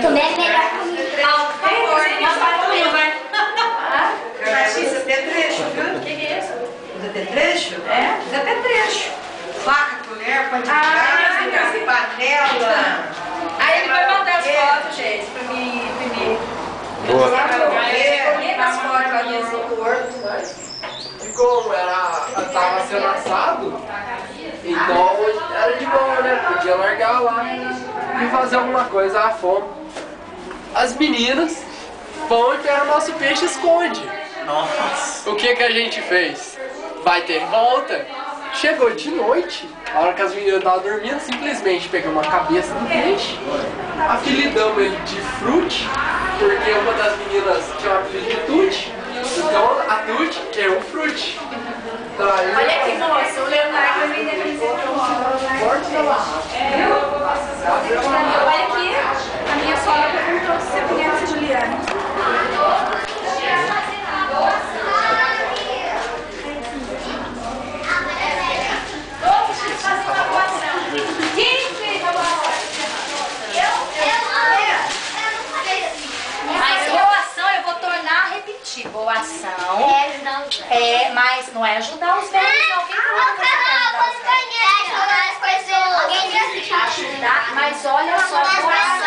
Também é melhor comigo. Por favor, não vai comigo, vai. Narcisa, trecho, viu? O que é isso? Usa trecho? É? Usa trecho. Faca, colher, pão de Ah, casa, panela. Aí ele vai mandar as fotos, gente, pra mim imprimir. Boa. Liga as fotos ali assim, do Word. E como tava sendo assado, então era de boa, né? Podia largar lá e fazer alguma coisa à fome. As meninas vão e pegam nosso peixe e esconde. Nossa. O que a gente fez? Vai ter volta. Chegou de noite, a hora que as meninas estavam dormindo, simplesmente pegamos a cabeça do peixe, apelidamos ele de Frute, porque uma das meninas tinha o apelido de Tuti, então a Tuti é o Frute. Olha aqui, moça, o Leonardo também deve dizer pra Olha aqui, a minha sogra perguntou se você conhece a Juliana. Mas boa ação eu vou tornar a repetir. Boa ação. Mas não é ajudar os velhos, não. Quem falou que você quer ajudar os velhos? Mas olha só, boa ação.